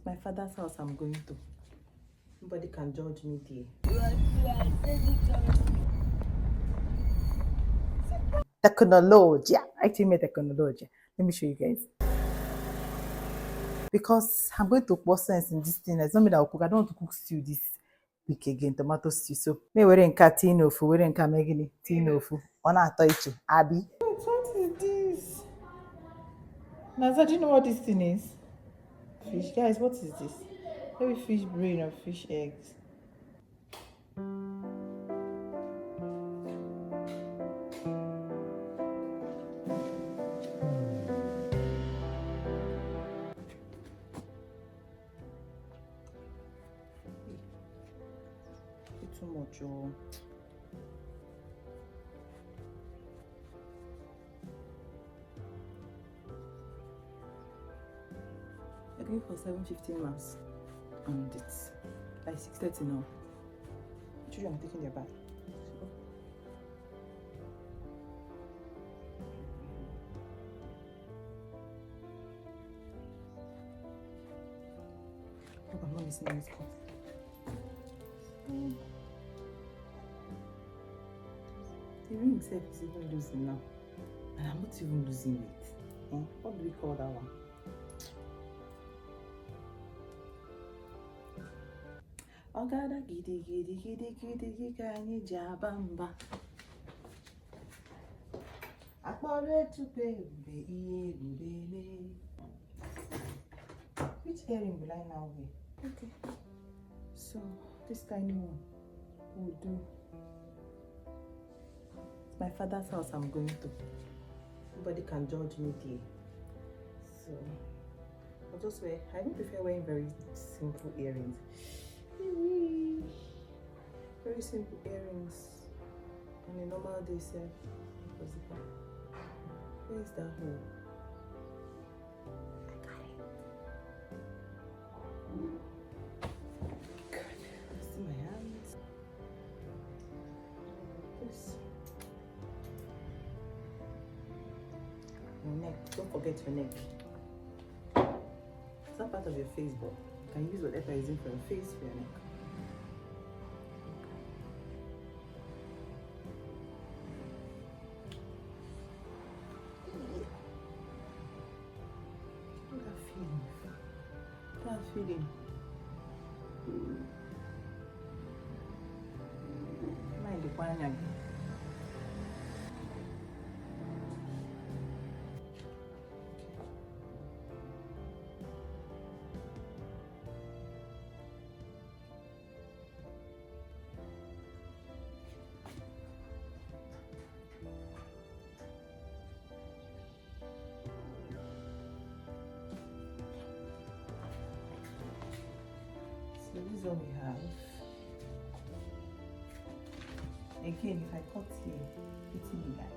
My father's house I'm going to. Nobody can judge me there. Technology. Actually, made technology. Let me show you guys. Because I'm going to pour sense in this thing. It's not me that will cook. I don't want to cook stew this week again, tomato stew. So, me we're in Katino fu, we're in Kamegini, Tino fu. On a toichu, Abby. What is this? Naza, do you know what this thing is? Fish, guys, what is this? Maybe fish brain or fish eggs. Too much, oh. I'm going for 7:15 mass, and it's like 6:30 now. Children are taking their bath. Hope I'm not missing any spot. The ring itself is even losing now, and I'm not even losing weight. What do we call that one? Ogada gidi gidi gidi gidi gidi anyị ji aba mba. Akpọrọ etupe mgbe ihe rurele. Which earring will I now wear? Okay, so this tiny one will do. It's my father's house I'm going to. Nobody can judge me there. So I'll just wear. I don't prefer wearing very simple earrings. Very simple earrings on a normal day, sir. Where is that hole? I got it. Good. See my hands. This. Your neck. Don't forget your neck. It's not part of your face, but you can use whatever you're using for your face for your neck. Feeling. Mind the pan. So this is what we have. Again, if I cut here, it's in guys.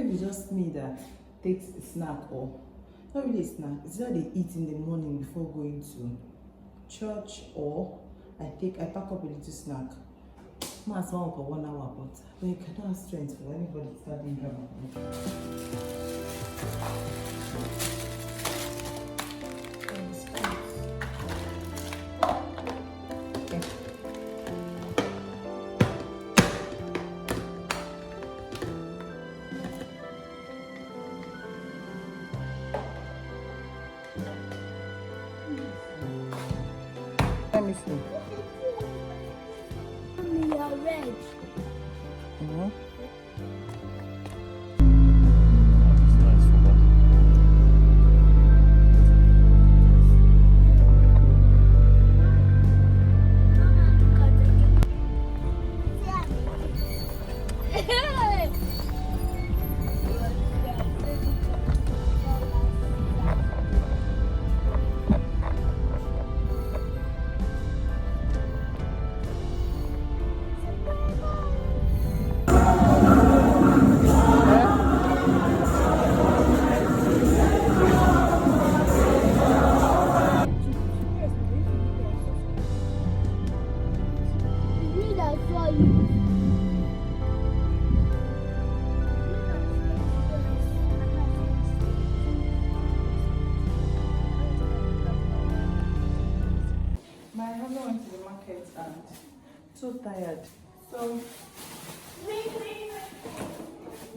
It's just me that takes a snack, or not really a snack, it's what they eat in the morning before going to church, or I pack up a little snack. Mass one for 1 hour, but I don't have strength for anybody to start doing drama. Let me see. We are red. market and so tired. So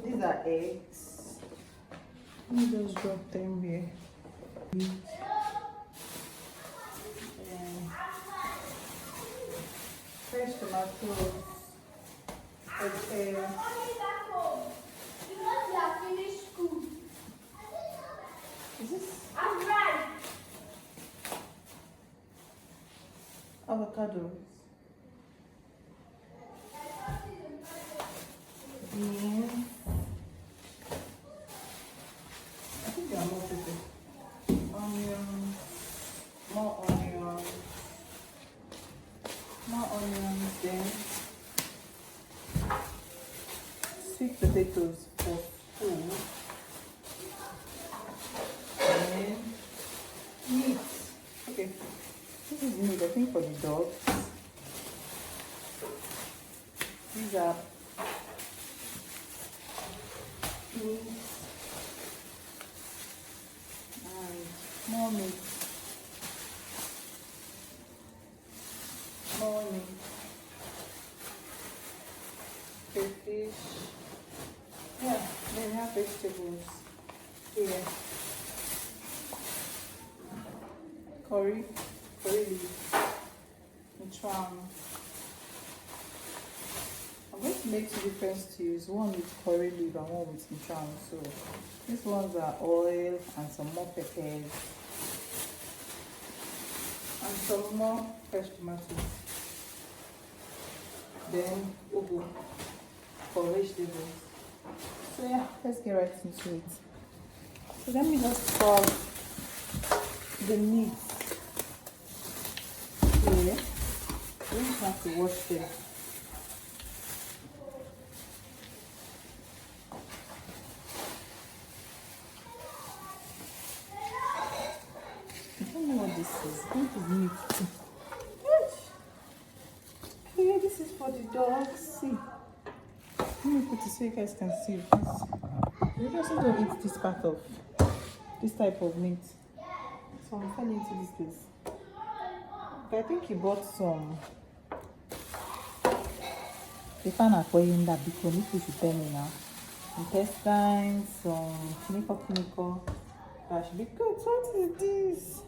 these are eggs. Let me just drop them here. And fresh tomatoes. Okay. Is this avocados? Beans. I think they are more people. Onions. More onions. More onions. Then sweet potatoes for food. And meat. Okay. This is meat, I think, for the dogs. These are meat and more meat. More meat. Fish. Yeah, then we have vegetables here. Curry leaf, and I'm going to make two different stews, one with curry leaf and one with intram. So these ones are oil and some more peppers and some more fresh tomatoes. Then ugu for vegetables. So yeah, let's get right into it. So let me just pour the meat here. We just have to wash them. I don't know what this is. I think it's meat too. Okay, this is for the dogs. See. Let me put it so you guys can see this. We just don't eat this part of this type of meat. So I'm falling into this place. But I think he bought some. The fan are calling that because you should tell me now. Intestines, some clinical. That should be good. So what is this?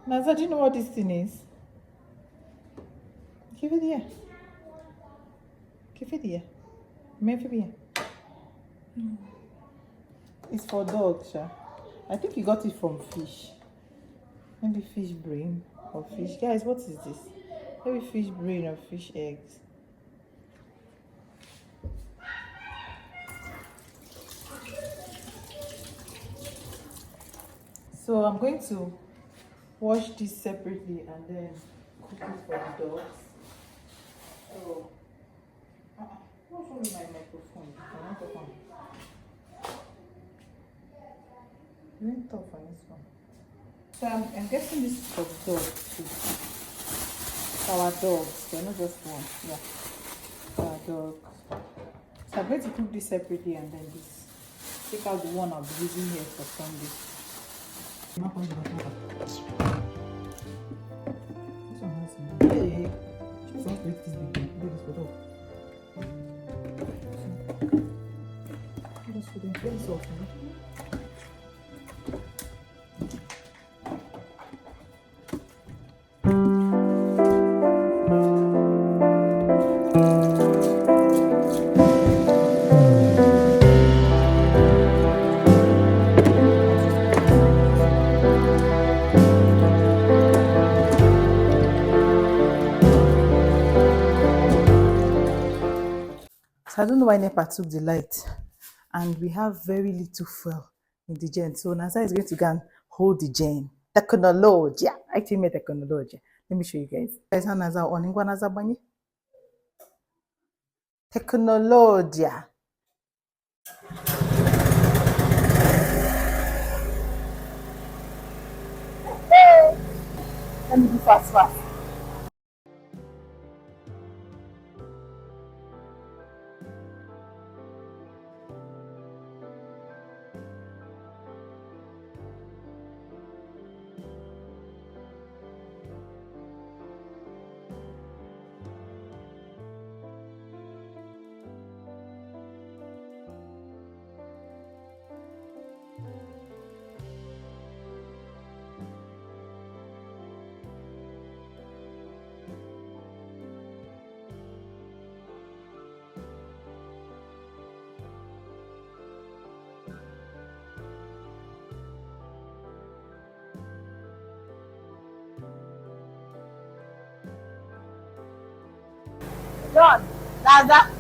Naza, do you know what this thing is? Give it here. Give it here. Maybe here. It's for dogs, Sha. I think you got it from fish. Maybe fish brain or fish. Guys, what is this? Maybe fish brain or fish eggs. So I'm going to wash this separately and then cook it for the dogs. So, what's wrong with my microphone? I want to come. Really tough on this one. So I'm guessing this is for the dogs too. Our dogs, they're not just one. Yeah, our dogs. So I'm going to cook this separately and then this. Take out the one I'll be using here for Sunday. This one has some. Hey, just want to eat this big. Do this for dog. Just for them. Very soft, man. So I don't know why NEPA took the light, and we have very little fuel in the gen. So NASA is going to go and hold the gen. Technology. Actually, made technology. Let me show you guys. Guys, how NASA on Ingwa NASA bani? Technology. Let me do fast. John, Naza,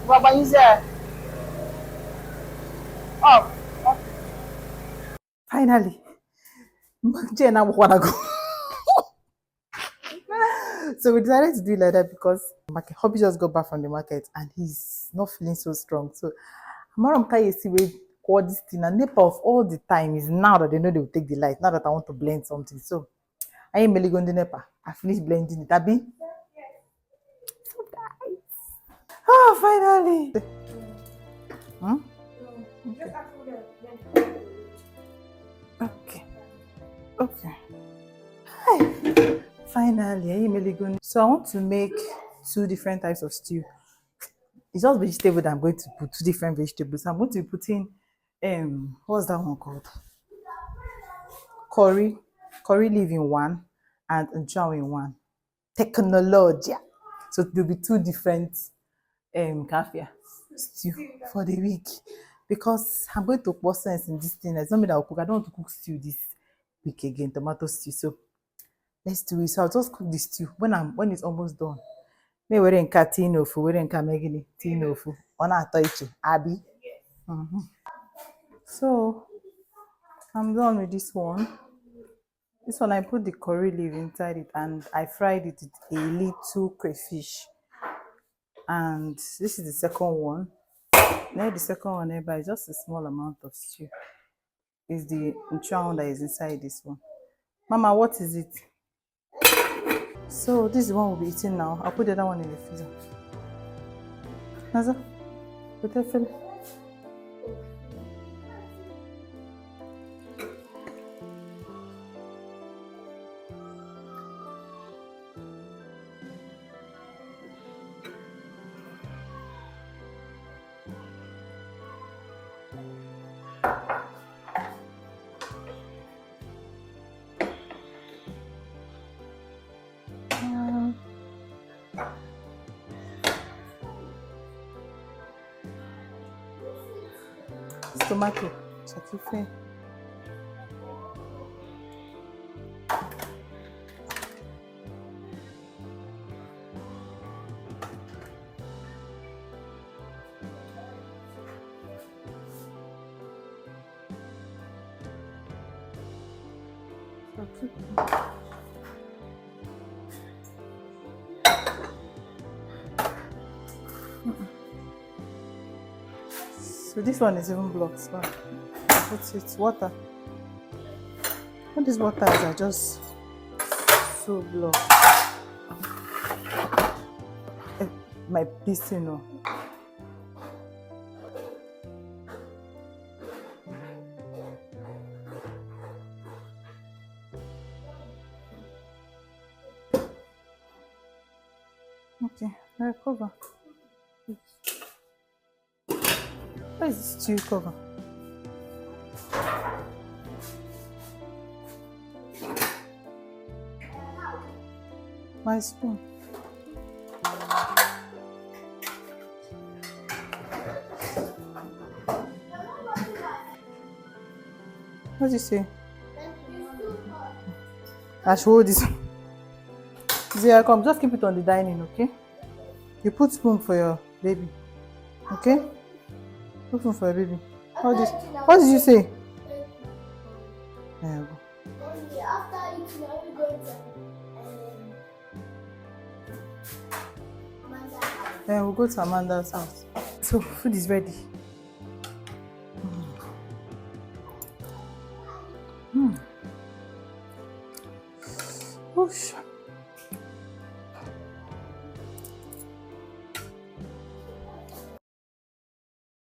Baba User. Oh, finally. Jen, I wanna go. So we decided to do it like that because market hubby just got back from the market and he's not feeling so strong. So Amaram Kayesi we call this thing and NEPA of all the time is now that they know they will take the light. Now that I want to blend something. So I ain't really going to NEPA. I finished blending it. Abi. Oh, finally. Hmm? Okay. Okay. Hi. Finally, I ain't really going. So I want to make two different types of stew. It's just vegetable that I'm going to put two different vegetables. I'm going to be putting what's that one called? Curry leaf in one and nchao in one. Technology. So there'll be two different kafia stew for the week. Because I'm going to pour sense in this thing. It's not me that will cook. I don't want to cook stew this week again, tomato stew. So let's do it. So I'll just cook the stew when it's almost done. Me were nka tin ofu, were nka megini tin ofu. Ọ na-atọ iche, abi. So I'm done with this one. This one I put the curry leaf inside it and I fried it with a little crayfish. And this is the second one. Now the second one nearby is just a small amount of stew. Is the nchao that is inside this one. Mama, what is it? So this is the one we'll be eating now. I'll put the other one in the freezer. Naza, put it fill. It's tomato. Chakife. So this one is even blocked. So put it water. All these waters are just so blocked. My piscine. Okay, I cover. Where is this stew cover? My spoon. What do you say? I should hold this. Zia, come, just keep it on the dining, okay? You put spoon for your baby, okay? Put spoon for your baby. What did you say? There you go. After eating, are we going to Amanda's house? Then we'll go to Amanda's house. So food is ready. Oosh.